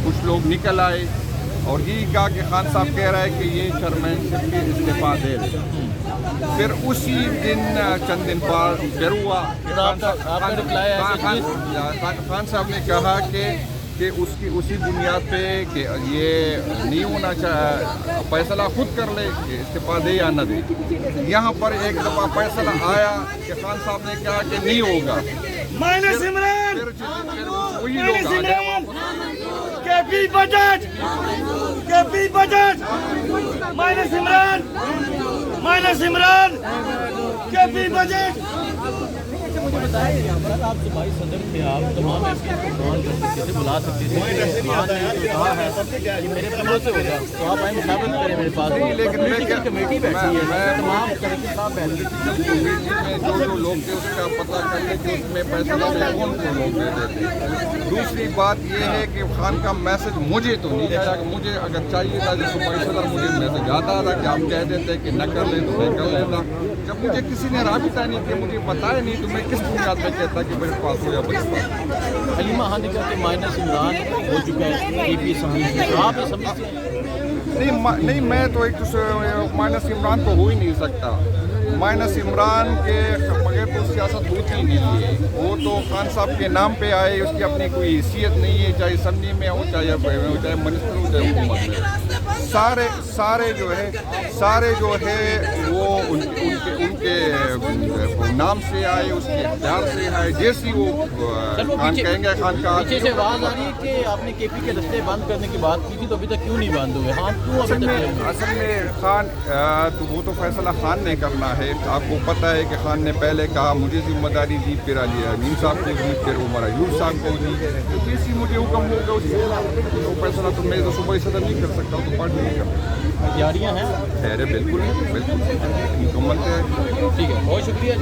کچھ لوگ نکل آئے اور یہی کہا کہ خان صاحب کہہ رہا ہے کہ یہ چیئرمین شپ کے استعفیٰ دے دیں. پھر اسی دن چند دن بعد پھر ہوا خان صاحب نے کہا کہ اس کی اسی بنیاد پہ کہ یہ نہیں ہونا چاہے فیصلہ خود کر لے کہ استعفیٰ دے یا نہ دے. یہاں پر ایک دفعہ فیصلہ آیا کہ خان صاحب نے کہا کہ نہیں ہوگا. وہی لوگ آ گئے مجھے بتائیں یہاں پر آپ صوبائی صدر تھے, آپ تمام ایسے کیسے بلا سکتے تھے, میرے طرف سے ہو گیا تو آپ آئیں مشاورت کریں میرے پاس. لیکن کمیٹی بیٹھی ہے, تمام کمیٹی صاحب بیٹھے ہیں, جو لوگ تھے اس کا پتہ کر لیں کہ اس میں فیصلہ کون کو لوگ دے دیتے. دوسری بات یہ ہے کہ خان کا میسج مجھے تو نہیں آیا, کہ مجھے اگر چاہیے تھا جو صوبائی صدر مجھے میسج آتا تھا کہ آپ کہہ دیتے کہ نہ کر لیں تو میں کر لیتا. جب مجھے کسی نے رابطہ نہیں کیا, مجھے بتایا نہیں, تو میں کس بنیاد پہ کہتا کہ میرے پاس ہو یا بڑی بات. حلیمہ خان کا کہ مائنس عمران ہو چکا ہے پی پی اسمبلی, آپ سمجھتے ہیں؟ نہیں, میں تو ایک مائنس عمران تو ہو ہی نہیں سکتا. مائنس عمران کے بغیر تو سیاست ہوتی ہی نہیں ہے. وہ تو خان صاحب کے نام پہ آئے, اس کی اپنی کوئی حیثیت نہیں ہے, چاہے اسمبلی میں ہو, چاہے منسٹر ہو, چاہے حکومت میں. سارے جو ہے وہ ان کے نام سے آئے, اس کے اختیار سے آئے, جیسی وہ خان کہیں گے. خان کا پیچھے سے آواز آ رہی ہے کہ آپ نے کے پی کے رستے بند کرنے کی بات کی تھی, تو ابھی تک کیوں نہیں بند ہوئے؟ ہاں کیوں ابھی تک؟ اصل میں خان تو وہ تو فیصلہ خان نے کرنا ہے. آپ کو پتہ ہے کہ خان نے پہلے کہا مجھے ذمہ داری دی, پھر علی امین صاحب کو دی, پھر عمر ایوب صاحب کو دی. تو جیسی مجھے حکم ہوگا وہ فیصلہ تو میں تو صوبائی صدر نہیں کر سکتا, تو پارٹی نہیں کر سکتا. تیاریاں ہیں؟ خیر ہے, بالکل مکمل ہے. ٹھیک ہے, بہت شکریہ.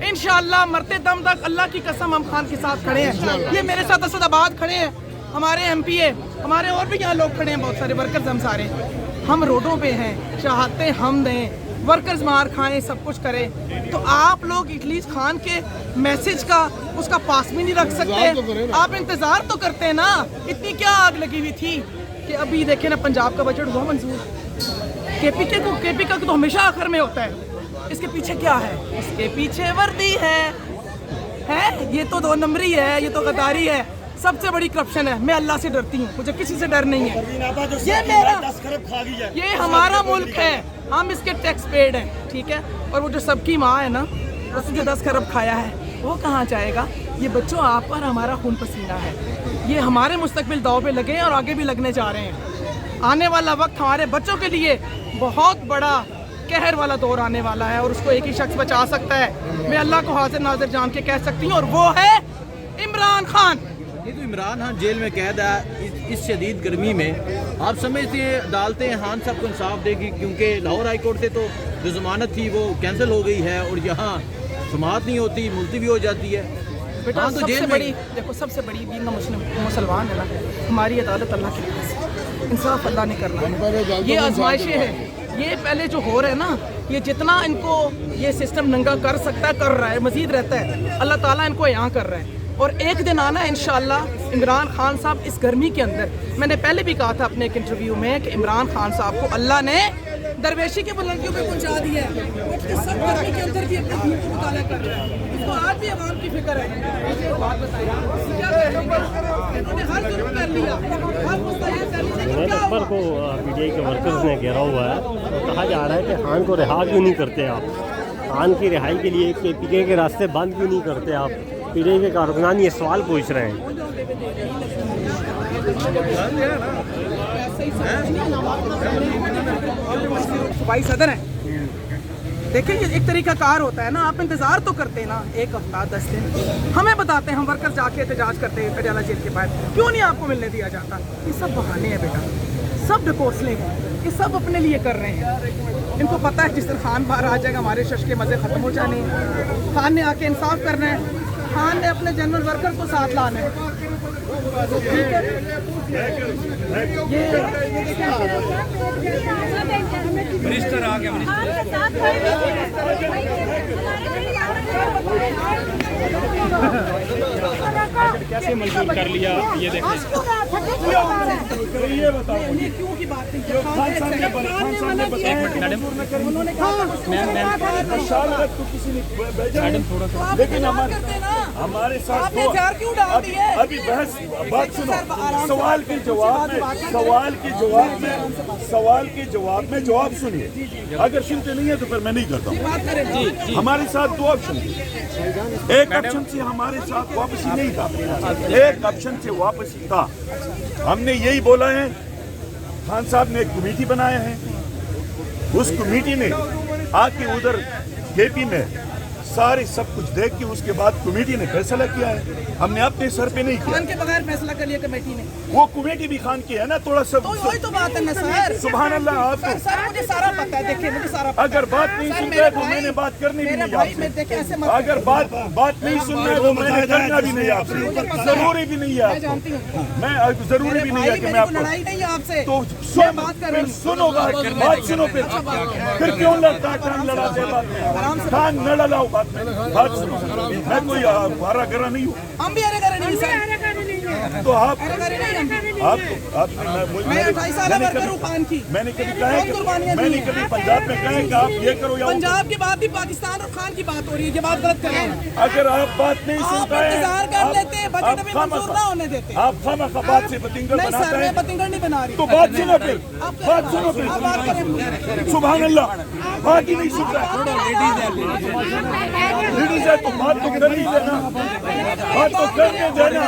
انشاءاللہ مرتے دم تک اللہ کی قسم ہم خان کے ساتھ کھڑے ہیں. یہ میرے ساتھ اسد آباد کھڑے ہیں, ہمارے ایم پی اے, ہمارے اور بھی یہاں لوگ کھڑے ہیں, بہت سارے ورکرز. ہم سارے ہم روڈوں پہ ہیں, چاہتے ہم دیں, ورکرز مار کھائیں, سب کچھ کریں. تو آپ لوگ ایٹ لیسٹ خان کے میسج کا اس کا پاس بھی نہیں رکھ سکتے. آپ انتظار تو کرتے ہیں نا. اتنی کیا آگ لگی ہوئی تھی کہ ابھی دیکھیں نا پنجاب کا بجٹ ہوا منظور. کے پی کا تو ہمیشہ آخر میں ہوتا ہے. اس کے پیچھے کیا ہے؟ اس کے پیچھے وردی ہے, یہ تو 2 نمبری ہے, یہ تو غداری ہے. سب سے بڑی کرپشن ہے. میں اللہ سے ڈرتی ہوں, مجھے کسی سے ڈر نہیں ہے. یہ ہمارا ملک ہے, ہم اس کے ٹیکس پیڈ ہیں, ٹھیک ہے. اور وہ جو سب کی ماں ہے نا, اس نے جو 10 کھرب کھایا ہے, وہ کہاں جائے گا؟ یہ بچوں آپ کا اور ہمارا خون پسینہ ہے. یہ ہمارے مستقبل داؤ پہ لگے ہیں اور آگے بھی لگنے جا رہے ہیں. آنے والا وقت ہمارے بچوں کے لیے بہت بڑا قہر والا دور آنے والا ہے, اور اس کو ایک ہی شخص بچا سکتا ہے. میں اللہ کو حاضر ناظر جان کے کہہ سکتی ہوں, اور وہ ہے عمران خان. یہ تو عمران خان جیل میں قید ہے اس شدید گرمی میں. آپ سمجھتے ہیں عدالتیں خان صاحب کو انصاف دے گی؟ کیونکہ لاہور ہائی کورٹ سے تو جو ضمانت تھی وہ کینسل ہو گئی ہے, اور یہاں سماعت نہیں ہوتی, ملتوی ہو جاتی ہے. بیٹا سب سے بڑی دیکھو, سب سے بڑی دین کا مسلمان ہے نا, ہماری عدالت اللہ کے پاس ہے. انصاف اللہ نے کرنا. یہ آزمائشیں ہیں, یہ پہلے جو ہو رہا ہے نا, یہ جتنا ان کو یہ سسٹم ننگا کر سکتا ہے کر رہا ہے, مزید رہتا ہے. اللہ تعالیٰ ان کو یہاں کر رہا ہے. اور ایک دن آنا ہے انشاءاللہ عمران خان صاحب اس گرمی کے اندر. میں نے پہلے بھی کہا تھا اپنے ایک انٹرویو میں کہ عمران خان صاحب کو اللہ نے درویشی کی بلندیوں پہ پہنچا دیا ہے. سب گرمی کے اندر بھی اپنے دین کو مطالعہ کر رہا ہے. اس کو آج بھی عوام کی فکر ہے. مجھے بات بتائیے, کیا کہیں گے؟ انہوں نے ہر ظلم کر لیا. اکبر کو پی ٹی آئی کے ورکرز نے گھیرا ہوا ہے, اور کہا جا رہا ہے کہ خان کو رہا کیوں نہیں کرتے آپ؟ خان کی رہائی کے لیے کے پی ٹی آئی کے راستے بند کیوں نہیں کرتے آپ؟ پی ٹی آئی کے کارکنان یہ سوال پوچھ رہے ہیں. صوبائی صدر ہیں, دیکھیں یہ ایک طریقہ کار ہوتا ہے نا. آپ انتظار تو کرتے ہیں نا, 1 ہفتہ 10 دن ہمیں بتاتے ہیں, ہم ورکر جا کے احتجاج کرتے ہیں پٹیالہ جیل کے باہر, کیوں نہیں آپ کو ملنے دیا جاتا؟ یہ سب بہانے ہیں بیٹا, سب ڈکوسلے ہیں. یہ سب اپنے لیے کر رہے ہیں. ان کو پتہ ہے جس طرح خان باہر آ جائے گا ہمارے شش کے مزے ختم ہو جانے ہیں. خان نے آ کے انصاف کرنا ہے, خان نے اپنے جنرل ورکر کو ساتھ لانا ہے. ٹھیک ہے, منسٹر آ گیا. کیسے منظور کر لیا یہ دیکھیں. یہ بتاؤ کیوں کی بات نہیں لیکن ہمارے ساتھ ابھی بحث بات سنو. سوال کے جواب میں جواب سنیے. اگر سنتے نہیں ہے تو پھر میں نہیں کرتا ہوں. ہمارے ساتھ دو آپشن تھے. ایک آپشن سے ہمارے ساتھ واپسی نہیں تھا, ایک آپشن سے واپسی تھا. ہم نے یہی بولا ہے, خان صاحب نے ایک کمیٹی بنایا ہے, اس کمیٹی نے آ کے ادھر کے پی میں سارے سب کچھ دیکھ کے اس کے بعد کمیٹی نے فیصلہ کیا ہے. ہم نے اپنے سر پہ نہیں کیا. خان کے بغیر فیصلہ کر لیا کمیٹی نے. وہ کمیٹی بھی خان کی ہے نا, تھوڑا سا وہی تو بات ہے نا سر. سبحان اللہ. آپ کو سر مجھے سارا پتا ہے, دیکھیں مجھے سارا پتا ہے. اگر بات نہیں سنتے تو میں نے بات کرنی بھی نہیں آپ سے. اگر بات نہیں سننا ہے تو میں نے کرنا بھی نہیں آپ سے. ضروری بھی نہیں ہے آپ کو. میں ضروری بھی نہیں ہے کہ میں آپ کو لڑائی نہیں ہے آپ سے. تو سنو بات سنو. پھر کیوں لڑتا کان لڑاتے بات میں. کان نہ لڑاؤ بات میں. بات سنو, میں کوئی ہارا گرا نہیں ہوں. ہم بھی ارے نہیں سر. تو آپ میں 28 سالہ ورکر ہوں خان کی. میں نے کبھی کہا ہے کہ میں نے کبھی پنجاب میں کہا ہے کہ آپ یہ کرو یا پنجاب کی بات بھی پاکستان اور خان کی بات ہو رہی ہے. یہ بات غلط کر رہے ہیں. اگر آپ بات نہیں سنتا ہے, انتظار کر لیتے ہیں, بجٹ ابھی منظور نہ ہونے دیتے. آپ خواہ بات سے بتنگڑ نہیں بناتا سر, میں ہے بتنگڑ نہیں بنا رہی. تو بات سنو پھر. بات سنو پھر. سبحان اللہ. بات ہی نہیں سنتا. لیڈیز ہے تو بات تو کر ہی دینا. بات تو کرنے دینا.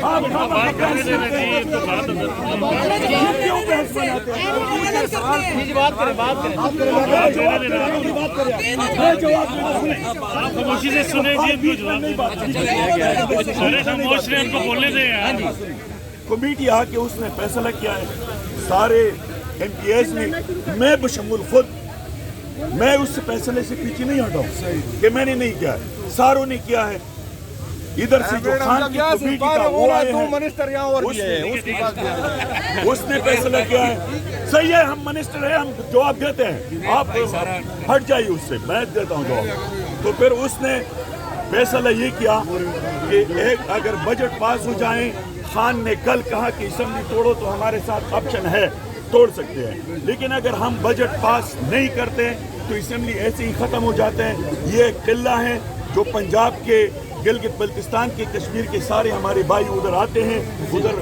آپ کیوں بحث بناتے ہیں؟ بات کریں. خاموشی سے سنیں جی. خاموش رہے, ان کو بولنے دیں. کمیٹی آ کے اس نے فیصلہ کیا ہے, سارے ایم پی ایز نے, میں بشمول خود, میں اس فیصلے سے پیچھے نہیں ہٹا ہوں کہ میں نے نہیں کیا ہے. ساروں نے کیا ہے. ادھر سے جو خان کی کمیٹی کا وہ آئے ہیں, اس نے فیصلہ کیا ہے. صحیح ہے, ہم منسٹر ہیں, ہم جواب دیتے ہیں. آپ ہٹ جائیے اس سے, میں دیتا ہوں جواب. تو پھر اس نے فیصلہ یہ کیا کہ ایک اگر بجٹ پاس ہو جائیں, خان نے کل کہا کہ اسمبلی توڑو تو ہمارے ساتھ آپشن ہے, توڑ سکتے ہیں. لیکن اگر ہم بجٹ پاس نہیں کرتے تو اسمبلی ایسے ہی ختم ہو جاتے ہیں. یہ ایک قلعہ ہے جو پنجاب کے, گلگت بلتستان کے, کشمیر کے سارے ہمارے بھائی ادھر آتے ہیں. ادھر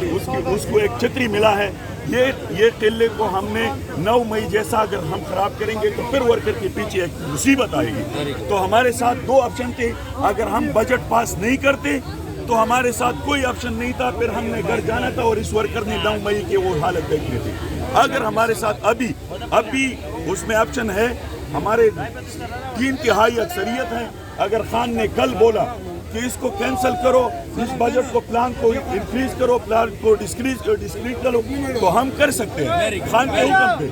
اس کو ایک چھتری ملا ہے. یہ قلعے کو ہم نے 9 مئی جیسا اگر ہم خراب کریں گے تو پھر ورکر کے پیچھے ایک مصیبت آئے گی. تو ہمارے ساتھ دو آپشن تھے. اگر ہم بجٹ پاس نہیں کرتے تو ہمارے ساتھ کوئی آپشن نہیں تھا. پھر ہم نے گھر جانا تھا اور اس ورکر نے 9 مئی کے وہ حالت دیکھنی تھی. اگر ہمارے ساتھ ابھی اس میں آپشن ہے, ہمارے 3/3 اکثریت ہے. اگر خان نے کل بولا کہ اس کو کینسل کرو, اس بجٹ کو پلان کو انکریز کرو, پلان کو ڈسکریز کرو, تو ہم کر سکتے ہیں خان کے حکم پہ.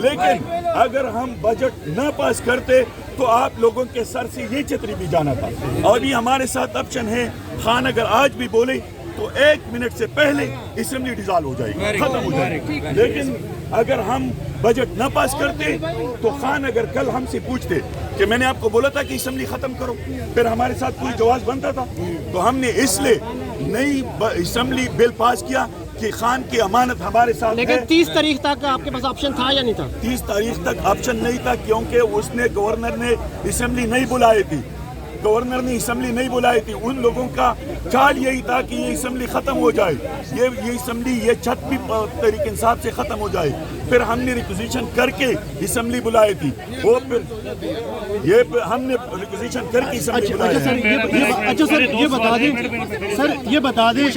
لیکن اگر ہم بجٹ نہ پاس کرتے تو آپ لوگوں کے سر سے یہ چھتری بھی جانا تھا. اور ابھی ہمارے ساتھ آپشن ہے, خان اگر آج بھی بولے تو 1 منٹ سے پہلے اسمبلی ڈیزالو ہو جائے گی, ختم ہو جائے گی. لیکن اگر ہم بجٹ نہ پاس کرتے تو خان اگر کل ہم سے پوچھتے کہ میں نے آپ کو بولا تھا کہ اسمبلی ختم کرو, پھر ہمارے ساتھ کوئی جواز بنتا تھا. تو ہم نے اس لیے نئی اسمبلی بل پاس کیا کہ خان کی امانت ہمارے ساتھ ہے. لیکن 30 تاریخ تک آپ کے پاس آپشن تھا یا نہیں تھا؟ 30 تاریخ تک آپشن نہیں تھا کیونکہ اس نے گورنر نے اسمبلی نہیں بلائی تھی. گورنر نے اسمبلی نہیں بلائی تھی. ان لوگوں کا چال یہی تھا کہ یہ اسمبلی ختم ہو جائے, یہ اسمبلی, یہ چھت بھی تحریک انصاف سے ختم ہو جائے. پھر ہم نے ریکوزیشن کر کے اسمبلی بلائی تھی. وہ پھر ہم نے ریکوزیشن کر کے اسمبلی بلائی. اچھا سر یہ بتا دیں, سر یہ بتا دیں,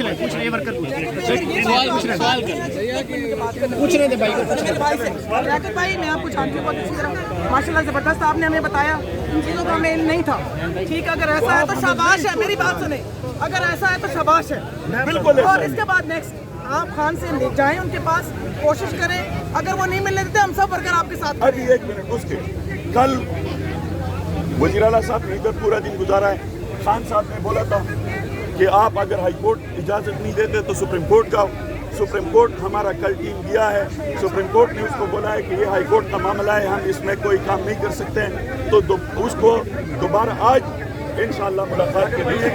بھائی میں آپ کو جانتی ہوں بہت اچھی طرح, ماشاء اللہ زبردست. آپ نے ہمیں بتایا, ان چیزوں کا ہمیں نہیں تھا. ٹھیک ہے, اگر ایسا ہے تو شاباش ہے. میری بات سنیں, اگر ایسا ہے تو شاباش ہے. بالکل. اور اس کے بعد نیکسٹ آپ خان سے لے جائیں ان کے پاس, کوشش کریں, اگر وہ نہیں ملنے دیتے ہم سب ورکر آپ کے ساتھ ہیں. ابھی 1 منٹ اس کے کل وزیر اعلیٰ صاحب نے ادھر پورا دن گزارا ہے. خان صاحب نے بولا تھا کہ آپ اگر ہائی کورٹ اجازت نہیں دیتے تو سپریم کورٹ کا. سپریم کورٹ ہمارا کل ٹیم گیا ہے, سپریم کورٹ نے اس کو بولا ہے کہ یہ ہائی کورٹ کا معاملہ ہے, ہم اس میں کوئی کام نہیں کر سکتے ہیں. تو اس کو دوبارہ آج انشاءاللہ ملاقات کے لیے